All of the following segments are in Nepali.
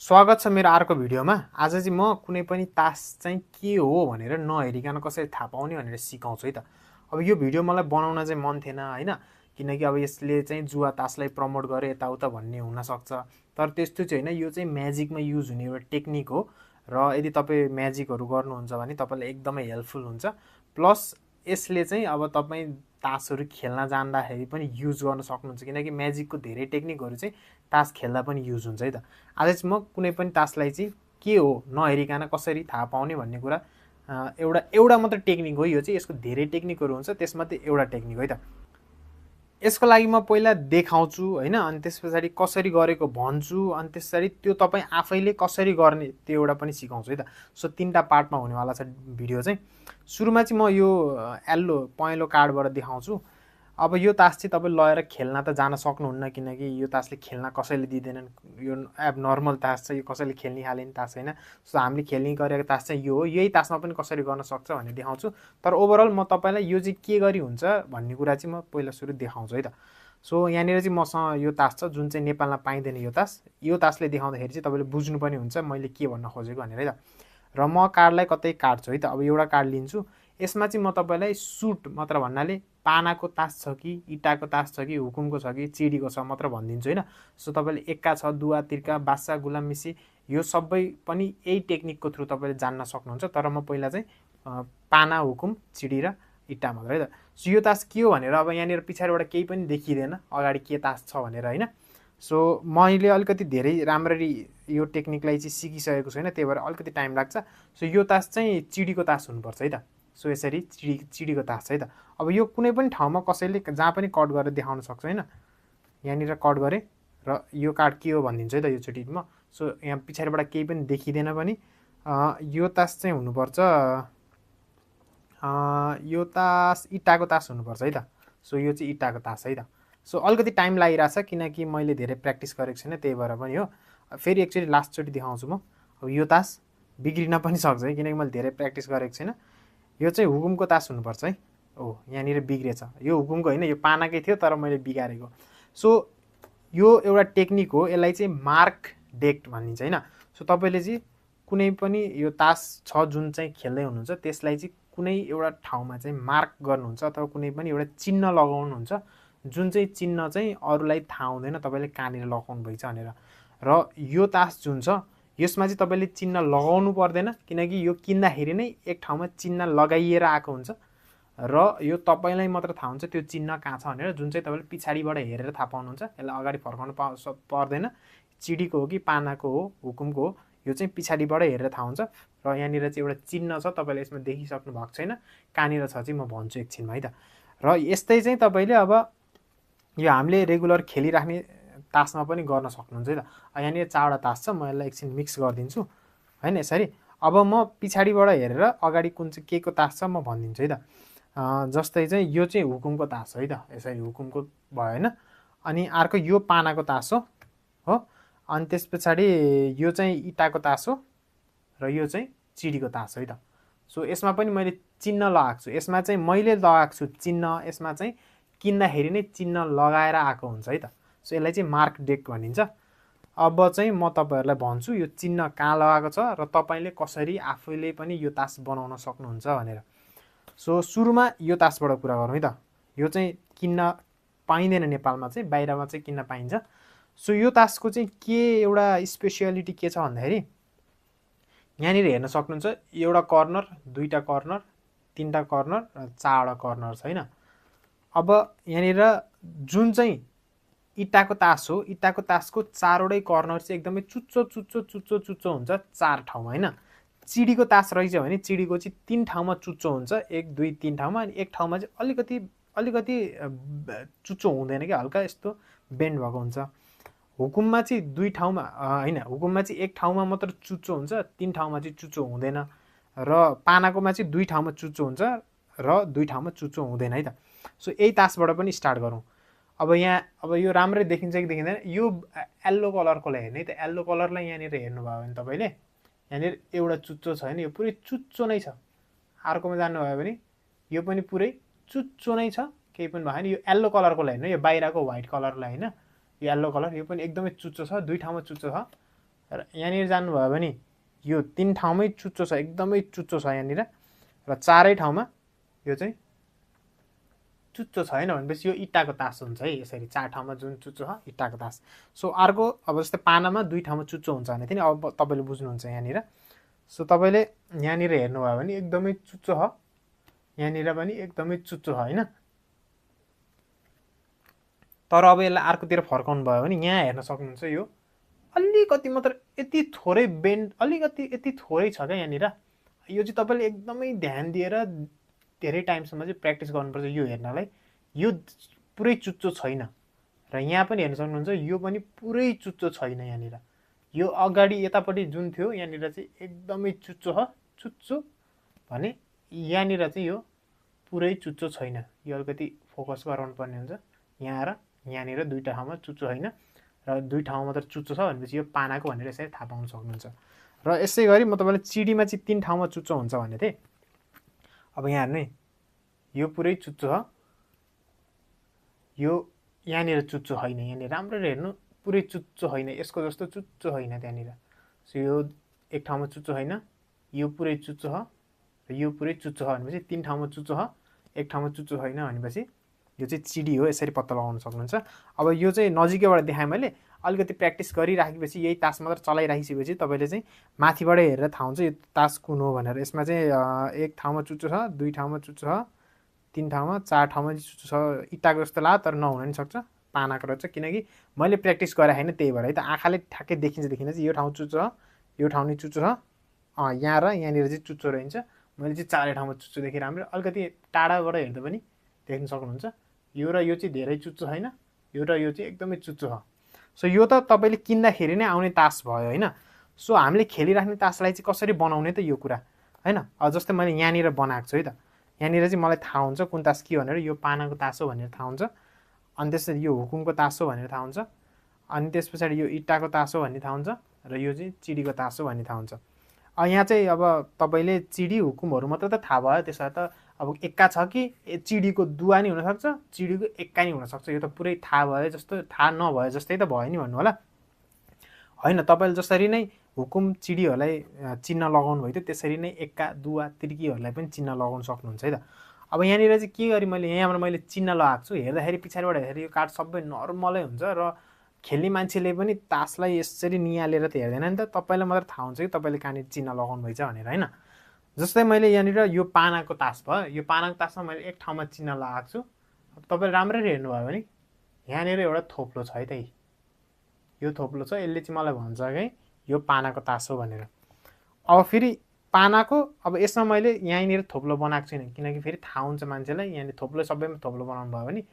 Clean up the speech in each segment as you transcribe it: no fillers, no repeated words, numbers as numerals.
स्वागत छ मेरो अर्को भिडियोमा। आज चाहिँ म कुनै पनि तास चाहिँ के हो भनेर नहेरिकन कसरी थाहा पाउने भनेर सिकाउँछु है त। अब यो भिडियो मलाई बनाउन चाहिँ मन थिएन हैन, किनकि अब यसले चाहिँ जुवा तासलाई प्रमोट गरे यताउता भन्ने हुनसक्छ। तर त्यस्तो चाहिँ होइन, यो चाहिँ म्याजिकमा युज हुने एउटा टेक्निक हो र यदि तपाईँ म्याजिकहरू गर्नुहुन्छ भने तपाईँलाई एकदमै हेल्पफुल हुन्छ। प्लस यसले चाहिँ अब तपाईँ तासहरू खेल्न जान्दाखेरि पनि युज गर्न सक्नुहुन्छ, किनकि म्याजिकको धेरै टेक्निकहरू चाहिँ तास खेल्दा पनि युज हुन्छ है त। आज चाहिँ म कुनै पनि तासलाई चाहिँ के हो नहेरिकन कसरी थाहा पाउने भन्ने कुरा एउटा मात्र टेक्निक हो यो चाहिँ। यसको धेरै टेक्निकहरू हुन्छ, त्यसमध्ये एउटा टेक्निक हो है त। यसको लागि म पहिला देखाउँछु हैन, अनि त्यस पछाडि कसरी गरेको भन्छु, अनि त्यस पछाडि त्यो तपाईँ आफैले कसरी गर्ने त्यो एउटा पनि सिकाउँछु है त। सो तीनटा पार्टमा हुनेवाला छ भिडियो चाहिँ। सुरुमा चाहिँ म यो येल्लो पहेँलो कार्डबाट देखाउँछु। अब यो तास चाहिँ तपाईँ लगेर खेल्न त जान सक्नुहुन्न, किनकि यो तासले खेल्न कसैले दिँदैनन्। यो एब नर्मल तास छ, यो कसैले खेल्ने खाले तास होइन। सो हामीले खेल्ने गरेको तास चाहिँ यो हो। यही तासमा पनि कसरी गर्न सक्छ भनेर देखाउँछु। तर ओभरअल म तपाईँलाई यो चाहिँ के गरी हुन्छ भन्ने कुरा चाहिँ म पहिला सुरु देखाउँछु है त। सो यहाँनिर चाहिँ मसँग यो तास छ जुन चाहिँ नेपालमा पाइँदैन यो तास। यो तासले देखाउँदाखेरि चाहिँ तपाईँले बुझ्नु पनि हुन्छ मैले के भन्न खोजेको भनेर है त। र म कार्डलाई कतै काट्छु है त। अब एउटा कार्ड लिन्छु। यसमा चाहिँ म तपाईँलाई सुट मात्र भन्नाले पानाको तास छ कि इँटाको तास छ कि हुकुमको छ कि चिडीको छ मात्र भनिदिन्छु होइन। सो तपाईँले एक्का छ, दुवा, तिर्का, बासा, गुलाम, मिसी यो सबै पनि यही टेक्निकको थ्रु तपाईँले जान्न सक्नुहुन्छ। तर म पहिला चाहिँ पाना, हुकुम, चिडी र इँटा मात्र है त। सो यो तास के हो भनेर अब यहाँनिर पछाडिबाट केही पनि देखिँदैन अगाडि के तास छ भनेर होइन। सो मैले अलिकति धेरै राम्ररी यो टेक्निकलाई चाहिँ सिकिसकेको छैन, त्यही भएर अलिकति टाइम लाग्छ। सो यो तास चाहिँ चिडीको तास हुनुपर्छ है त। सो यसरी चिडीको तास छ है त। अब यो कुनै पनि ठाउँमा कसैले जहाँ पनि कट गरेर देखाउन सक्छ होइन। यहाँनिर कट गरेँ र यो कार्ड के हो भनिदिन्छु है त योचोटि म। सो यहाँ पछाडिबाट केही पनि देखिँदैन पनि। यो तास चाहिँ हुनुपर्छ, यो तास इँटाको तास हुनुपर्छ है त। सो यो चाहिँ इँटाको तास है त। सो अलिकति टाइम लागिरहेछ किनकि मैले धेरै प्र्याक्टिस गरेको छैन, त्यही भएर पनि हो। फेरि एकचोटि लास्टचोटि देखाउँछु म। अब यो तास बिग्रिन पनि सक्छ है, किनकि मैले धेरै प्र्याक्टिस गरेको छैन। यो चाहिँ हुकुमको तास हुनुपर्छ है। ओ यहाँनिर बिग्रेछ, यो हुकुमको होइन, यो पानाकै थियो तर मैले बिगारेको। सो यो एउटा टेक्निक हो, यसलाई चाहिँ मार्क डेक्ट भनिन्छ होइन। सो तपाईँले चाहिँ कुनै पनि यो तास छ जुन चाहिँ खेल्दै हुनुहुन्छ त्यसलाई चाहिँ कुनै एउटा ठाउँमा चाहिँ मार्क गर्नुहुन्छ अथवा कुनै पनि एउटा चिन्ह लगाउनुहुन्छ, जुन चाहिँ चिन्ह चाहिँ अरूलाई थाहा हुँदैन तपाईँले कहाँनिर लगाउनु भएछ भनेर। र यो तास जुन छ यसमा चाहिँ तपाईँले चिन्ह लगाउनु पर्दैन, किनकि यो किन्दाखेरि नै एक ठाउँमा चिन्ह लगाइएर आएको हुन्छ र यो तपाईँलाई मात्र थाहा हुन्छ त्यो चिन्ह कहाँ छ भनेर, जुन चाहिँ तपाईँले पछाडिबाट हेरेर थाहा पाउनुहुन्छ। यसलाई अगाडि फर्काउनु पर्दैन। चिडीको हो कि पानाको हो, हुकुमको हो, यो चाहिँ पछाडिबाट हेरेर थाहा हुन्छ। र यहाँनिर चाहिँ एउटा चिन्ह छ, तपाईँले यसमा देखिसक्नु भएको छैन, कहाँनिर छ चाहिँ म भन्छु एकछिनमा है त। र यस्तै चाहिँ तपाईँले अब यो हामीले रेगुलर खेलिराख्ने तासमा पनि गर्न सक्नुहुन्छ है त। यहाँनिर 4वटा तास छ, म यसलाई एकछिन मिक्स गरिदिन्छु होइन यसरी। अब म पछाडिबाट हेरेर अगाडि कुन चाहिँ के को तास छ म भनिदिन्छु है त। जस्तै चाहिँ यो चाहिँ हुकुमको तास हो है त, यसरी हुकुमको भयो होइन। अनि अर्को यो पानाको तास हो। अनि त्यस पछाडि यो चाहिँ इँटाको तास हो र यो चाहिँ चिडीको तास हो है त। सो यसमा पनि मैले चिन्ह लगाएको छु, यसमा चाहिँ मैले लगाएको छु चिन्ह, यसमा चाहिँ किन्दाखेरि नै चिन्ह लगाएर आएको हुन्छ है त। सो यसलाई चाहिँ मार्क डेक भनिन्छ। अब चाहिँ म तपाईँहरूलाई भन्छु यो चिन्ह कहाँ लगाएको छ र तपाईँले कसरी आफैले पनि यो तास बनाउन सक्नुहुन्छ भनेर। सो सुरुमा यो तासबाट कुरा गरौँ है त। यो चाहिँ किन्न पाइँदैन नेपालमा चाहिँ, बाहिरमा चाहिँ किन्न पाइन्छ। सो यो तासको चाहिँ के एउटा स्पेसियालिटी के छ भन्दाखेरि यहाँनिर हेर्न सक्नुहुन्छ एउटा कर्नर, दुईवटा कर्नर, तीनवटा कर्नर र 4वटा कर्नर छ होइन। अब यहाँनिर जुन चाहिँ इँटाको तास हो, इँटाको तासको 4वटै कर्नर चाहिँ एकदमै चुच्चो चुच्चो चुच्चो चुच्चो हुन्छ 4 ठाउँमा होइन। चिडीको तास रहेछ भने चिडीको चाहिँ 3 ठाउँमा चुच्चो हुन्छ, 1 2 3 ठाउँमा, अनि एक ठाउँमा चाहिँ अलिकति चुच्चो हुँदैन कि, हल्का यस्तो बेन्ड भएको हुन्छ। हुकुममा चाहिँ 2 ठाउँमा होइन, हुकुममा चाहिँ 1 ठाउँमा मात्र चुच्चो हुन्छ, 3 ठाउँमा चाहिँ चुच्चो हुँदैन। र पानाकोमा चाहिँ 2 ठाउँमा चुच्चो हुन्छ र 2 ठाउँमा चुच्चो हुँदैन है त। सो यही तासबाट पनि स्टार्ट गरौँ। अब यहाँ अब यो राम्रै देखिन्छ कि देखिँदैन, यो येल्लो कलरकोलाई हेर्ने त। येल्लो कलरलाई यहाँनिर हेर्नुभयो भने तपाईँले यहाँनिर एउटा चुच्चो छ होइन, यो पुरै चुच्चो नै छ। अर्कोमा जानुभयो भने यो पनि पुरै चुच्चो नै छ, केही पनि भएन। यो येल्लो कलरकोलाई हेर्नु, यो बाहिरको व्हाइट कलरलाई होइन, यो येल्लो कलर यो पनि एकदमै चुच्चो छ, 2 ठाउँमा चुच्चो छ। र यहाँनिर जानुभयो भने यो 3 ठाउँमै चुच्चो छ, एकदमै चुच्चो छ यहाँनिर, र चारै ठाउँमा यो चाहिँ चुच्चो छैन भनेपछि यो इँटाको तास हुन्छ है। यसरी 4 ठाउँमा जुन चुच्चो छ इँटाको तास। सो अर्को अब जस्तै पानामा 2 ठाउँमा चुच्चो हुन्छ भने थिएँ नि, अब तपाईँले बुझ्नुहुन्छ यहाँनिर। सो तपाईँले यहाँनिर हेर्नुभयो भने एकदमै चुच्चो छ, यहाँनिर पनि एकदमै चुच्चो छ होइन। तर अब यसलाई अर्कोतिर फर्काउनु भयो भने यहाँ हेर्न सक्नुहुन्छ यो अलिकति मात्र यति थोरै बेन्ड, अलिकति यति थोरै छ क्या यहाँनिर। यो चाहिँ तपाईँले एकदमै ध्यान दिएर धेरै टाइमसम्म चाहिँ प्र्याक्टिस गर्नुपर्छ यो हेर्नलाई। यो पुरै चुच्चो छैन, र यहाँ पनि हेर्न सक्नुहुन्छ यो पनि पुरै चुच्चो छैन यहाँनिर। यो अगाडि यतापट्टि जुन थियो यहाँनिर चाहिँ एकदमै चुच्चो छ, चुच्चो भने यहाँनिर चाहिँ यो पुरै चुच्चो छैन। यो अलिकति फोकस गराउनु पर्ने हुन्छ यहाँ र यहाँनिर 2टा ठाउँमा चुच्चो होइन, र 2 ठाउँमा मात्र चुच्चो छ भनेपछि यो पानाको भनेर यसरी थाहा पाउन सक्नुहुन्छ। र यसै गरी म तपाईँलाई चिडीमा चाहिँ 3 ठाउँमा चुच्चो हुन्छ भन्ने थिएँ। अब यहाँ हेर्नु है, यो पुरै चुच्चो छ, यो यहाँनिर चुच्चो होइन, यहाँनिर राम्ररी हेर्नु पुरै चुच्चो होइन, यसको जस्तो चुच्चो होइन त्यहाँनिर। सो यो एक ठाउँमा चुच्चो होइन, यो पुरै चुच्चो छ, र यो पुरै चुच्चो छ भनेपछि 3 ठाउँमा चुच्चो छ, एक ठाउँमा चुच्चो छैन भनेपछि यो चाहिँ चिडी हो। यसरी पत्ता लगाउन सक्नुहुन्छ। अब यो चाहिँ नजिकैबाट देखाएँ मैले, अलिकति प्र्याक्टिस गरिराखेपछि यही तास मात्र चलाइराखेपछि तपाईँले चाहिँ माथिबाट हेरेर थाहा हुन्छ यो तास कुन हो भनेर। यसमा चाहिँ एक ठाउँमा चुच्चो छ, 2 ठाउँमा चुच्चो छ, 3 ठाउँमा, 4 ठाउँमा चुच्चो छ। इँटाको जस्तो लाग्यो तर नहुन नि सक्छ, पानाको रहेछ, किनकि मैले प्र्याक्टिस गरेँ होइन त्यही भएर है त। आँखाले ठ्याक्कै देखिन्छ चाहिँ यो ठाउँ चुच्चो छ, यो ठाउँ नि चुच्चो छ, यहाँ र यहाँनिर चाहिँ चुच्चो रहन्छ। मैले चाहिँ 4 ठाउँमा चुच्चो देखेँ राम्रो, अलिकति टाढाबाट हेर्दा पनि देख्न सक्नुहुन्छ। यो र यो चाहिँ धेरै चुच्चो छैन, यो र यो चाहिँ एकदमै चुच्चो छ। सो यो त तपाईँले किन्दाखेरि नै आउने तास भयो होइन। सो हामीले खेलिराख्ने तासलाई चाहिँ कसरी बनाउने त यो कुरा होइन। जस्तै मैले यहाँनिर बनाएको छु है त, यहाँनिर चाहिँ मलाई थाहा हुन्छ कुन तास के भनेर, यो पानाको तास हो भनेर थाहा हुन्छ, अनि त्यसरी यो हुकुमको तास हो भनेर थाहा हुन्छ, अनि त्यस पछाडि यो इँटाको तास हो भन्ने थाहा हुन्छ, र यो चाहिँ चिडीको तास हो भन्ने थाहा हुन्छ। यहाँ चाहिँ अब तपाईँले चिडी हुकुमहरू मात्र त थाहा भयो, त्यसो भए त अब एक्का छ कि चिडीको दुवा नि हुनसक्छ, चिडीको एक्का नि हुनसक्छ, यो त पुरै थाहा भयो जस्तो, थाहा नभए जस्तै त भयो नि भन्नु होला होइन। तपाईँले जसरी नै हुकुम चिडीहरूलाई चिन्ह लगाउनु भयो त्यसरी नै एक्का दुवा त्रिकीहरूलाई पनि चिन्ह लगाउन सक्नुहुन्छ है त। अब यहाँनिर चाहिँ के गरी मैले यहाँबाट मैले चिन्ह लगाएको छु, हेर्दाखेरि पछाडिबाट हेर्दाखेरि यो कार्ड सबै नर्मलै हुन्छ, र खेल्ने मान्छेले पनि तासलाई यसरी निहालेर त हेर्दैन नि त, तपाईँलाई मात्र थाहा हुन्छ कि तपाईँले कहाँनिर चिन्ह लगाउनु भएछ भनेर होइन। जस्तै मैले यहाँनिर यो पानाको तास भयो, यो पानाको तासमा मैले एक ठाउँमा चिन्ह लगाएको छु। अब तपाईँले राम्ररी हेर्नुभयो भने यहाँनिर एउटा थोप्लो छ है त, यो थोप्लो छ, यसले चाहिँ मलाई भन्छ कि यो पानाको तास हो भनेर। अब फेरि पानाको अब यसमा मैले यहाँनिर थोप्लो बनाएको छैन, किनकि फेरि थाहा हुन्छ मान्छेलाई यहाँनिर थोप्लो सबैमा थोप्लो बनाउनु भयो भने।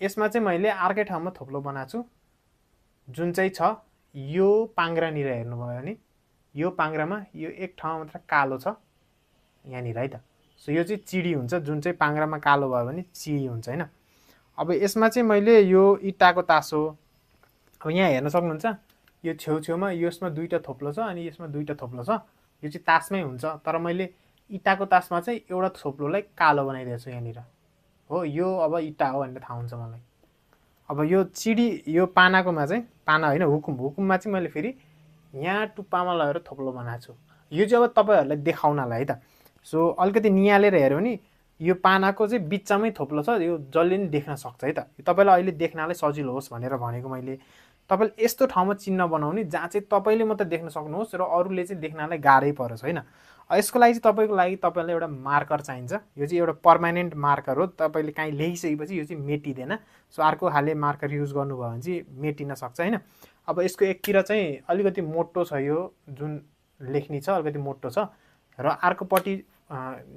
यसमा चाहिँ मैले अर्कै ठाउँमा थोप्लो बनाएको छु, जुन चाहिँ छ यो पाङ्ग्रानिर हेर्नुभयो भने यो पाङ्ग्रामा यो एक ठाउँमा मात्र कालो छ यहाँनिर है त। सो यो चाहिँ चिडी हुन्छ, जुन चाहिँ पाङ्ग्रामा कालो भयो भने चिडी हुन्छ होइन। अब यसमा चाहिँ मैले यो इँटाको तास हो। अब यहाँ हेर्न सक्नुहुन्छ यो छेउछेउमा यसमा 2टा थोप्लो छ अनि यसमा 2टा थोप्लो छ, यो चाहिँ तासमै हुन्छ। तर मैले इँटाको तासमा चाहिँ एउटा थोप्लोलाई कालो बनाइदिएको छु यहाँनिर हो, यो अब इँटा हो भनेर थाहा हुन्छ मलाई। अब यो चिडी यो पानाकोमा चाहिँ पाना होइन हुकुममा चाहिँ मैले फेरि यहाँ टुप्पामा लगेर थोप्लो बनाएको छु। यो चाहिँ अब तपाईँहरूलाई देखाउनलाई है त। सो अलिकति निहालेर हेऱ्यो भने यो पानाको चाहिँ बिचमै थोप्लो छ, यो जसले नि देख्न सक्छ है त। तपाईँलाई अहिले देख्नलाई सजिलो होस् भनेर भनेको मैले। तपाईँले यस्तो ठाउँमा चिन्ह बनाउने जहाँ चाहिँ तपाईँले मात्रै देख्न सक्नुहोस् र अरूले चाहिँ देख्नलाई गाह्रै परोस् होइन। यसको लागि चाहिँ तपाईँलाई एउटा मार्कर चाहिन्छ। यो चाहिँ एउटा पर्मानेन्ट मार्कर हो, तपाईँले काहीँ लेखिसकेपछि यो चाहिँ मेटिँदैन। सो अर्को खाले मार्कर युज गर्नुभयो भने चाहिँ मेटिन सक्छ होइन। अब यसको एकतिर चाहिँ अलिकति मोटो छ, यो जुन लेख्ने छ अलिकति मोटो छ, र अर्कोपट्टि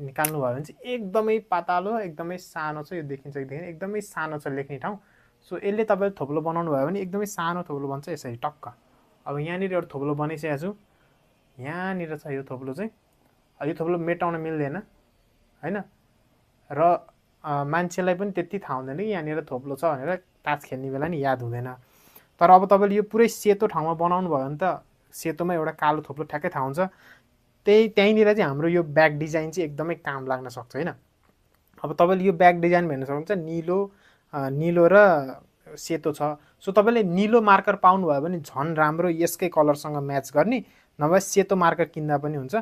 निकाल्नु भयो भने चाहिँ एकदमै पातलो एकदमै सानो छ, यो देखिन्छ कि देखिन्छ एकदमै सानो छ लेख्ने ठाउँ। सो यसले तपाईँले थोप्लो बनाउनु भयो भने एकदमै सानो थोप्लो बन्छ यसरी टक्क। अब यहाँनिर एउटा थोप्लो बनाइसकेको छु, यहाँनिर छ यो थोप्लो चाहिँ, यो थोप्लो मेटाउन मिल्दैन होइन, र मान्छेलाई पनि त्यति थाहा हुँदैन कि यहाँनिर थोप्लो छ भनेर, तास खेल्ने बेला नि याद हुँदैन। तर अब तपाईँले यो पुरै सेतो ठाउँमा बनाउनु भयो भने त सेतोमा एउटा कालो थोप्लो ठ्याक्कै थाहा हुन्छ। त्यहीँनिर चाहिँ हाम्रो यो ब्याग डिजाइन चाहिँ एकदमै काम लाग्न सक्छ होइन। अब तपाईँले यो ब्याग डिजाइन हेर्न सक्नुहुन्छ, निलो र सेतो छ। सो तपाईँले निलो मार्कर पाउनुभयो भने झन् राम्रो, यसकै कलरसँग म्याच गर्ने, नभए सेतो मार्कर किन्दा पनि हुन्छ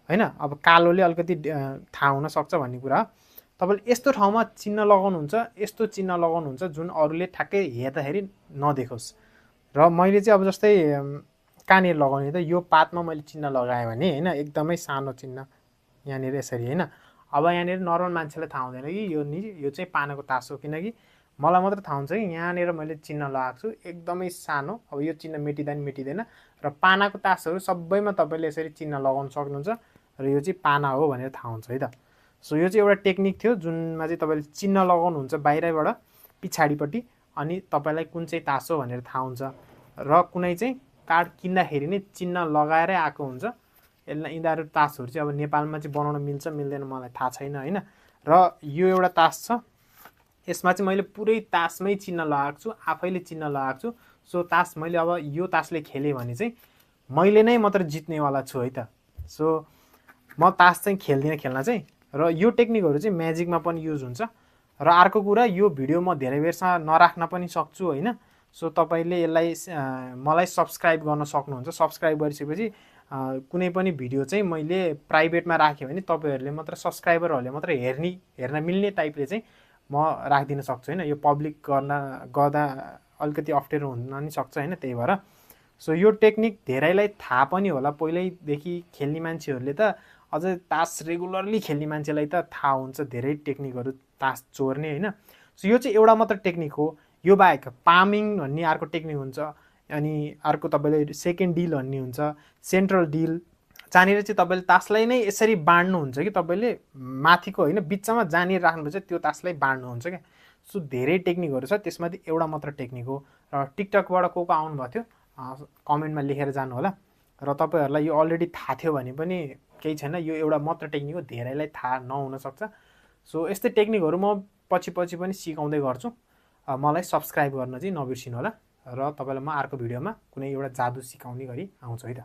होइन। अब कालोले अलिकति थाहा हुनसक्छ भन्ने कुरा हो। तपाईँले यस्तो ठाउँमा चिन्ह लगाउनुहुन्छ, यस्तो चिन्ह लगाउनुहुन्छ जुन अरूले ठ्याक्कै हेर्दाखेरि नदेखोस्। र मैले चाहिँ अब जस्तै कहाँनिर लगाउने त, यो पातमा मैले चिन्ह लगाएँ भने होइन, एकदमै सानो चिन्ह यहाँनिर यसरी होइन। अब यहाँनिर नर्मल मान्छेलाई थाहा हुँदैन कि यो चाहिँ पानाको तास हो, किनकि मलाई मात्र थाहा हुन्छ कि यहाँनिर मैले चिन्ह लगाएको छु एकदमै सानो। अब यो चिन्ह मेटिँदा नि मेटिँदैन। र पानाको तासहरू सबैमा तपाईँले यसरी चिन्ह लगाउन सक्नुहुन्छ र यो चाहिँ पाना हो भनेर थाहा हुन्छ है त। सो यो चाहिँ एउटा टेक्निक थियो जुनमा चाहिँ तपाईँले चिन्ह लगाउनुहुन्छ बाहिरबाट पछाडिपट्टि, अनि तपाईँलाई कुन चाहिँ तास हो भनेर थाहा हुन्छ। र कुनै चाहिँ कार्ड किन्दाखेरि नै चिन्ह लगाएरै आएको हुन्छ। यिनीहरू तासहरू चाहिँ अब नेपालमा चाहिँ बनाउन मिल्छ मिल्दैन मलाई थाहा छैन होइन। र यो एउटा तास छ, यसमा चाहिँ मैले पुरै तासमै चिन्ह लगाएको छु, आफैले चिन्ह लगाएको छु। सो तास मैले अब यो तासले खेलेँ भने चाहिँ मैले नै मात्र जित्नेवाला छु है त। सो म तास चाहिँ खेल्दिनँ खेल्न चाहिँ। र यो टेक्निकहरू चाहिँ म्याजिकमा पनि युज हुन्छ। र अर्को कुरा, यो भिडियो म धेरै बेरसम्म नराख्न पनि सक्छु होइन। सो तपाईँले यसलाई मलाई सब्सक्राइब गर्न सक्नुहुन्छ। सब्सक्राइब गरिसकेपछि कुनै पनि भिडियो चाहिँ मैले प्राइभेटमा राखेँ भने तपाईँहरूले मात्र, सब्सक्राइबरहरूले मात्र हेर्न मिल्ने टाइपले चाहिँ म राखिदिन सक्छु होइन। यो पब्लिक गर्दा अलिकति अप्ठ्यारो हुन नि सक्छ होइन, त्यही भएर। सो यो टेक्निक धेरैलाई थाहा पनि होला, पहिल्यैदेखि खेल्ने मान्छेहरूले त, अझै तास रेगुलरली खेल्ने मान्छेलाई त थाहा हुन्छ धेरै टेक्निकहरू तास चोर्ने होइन। सो यो चाहिँ एउटा मात्र टेक्निक हो। यो बाहेक पामिङ भन्ने अर्को टेक्निक हुन्छ, अनि अर्को तपाईँले सेकेन्ड डिल भन्ने हुन्छ, सेन्ट्रल डिल, जहाँनिर चाहिँ तपाईँले तासलाई नै यसरी बाँड्नुहुन्छ कि तपाईँले माथिको होइन बिचमा जहाँनिर राख्नुपर्छ त्यो तासलाई बाँड्नुहुन्छ क्या। सो धेरै टेक्निकहरू छ, त्यसमध्ये एउटा मात्र टेक्निक हो। र टिकटकबाट को आउनुभएको थियो कमेन्टमा लेखेर जानु होला। र तपाईँहरूलाई यो अलरेडी थाहा थियो भने पनि केही छैन, यो एउटा मात्र टेक्निक हो, धेरैलाई थाहा नहुनसक्छ। सो यस्तै टेक्निकहरू म पछि पनि सिकाउँदै गर्छु। मलाई सब्सक्राइब गर्न चाहिँ नबिर्सिनु होला। र तपाईँलाई म अर्को भिडियोमा कुनै एउटा जादु सिकाउने गरी आउँछु है त।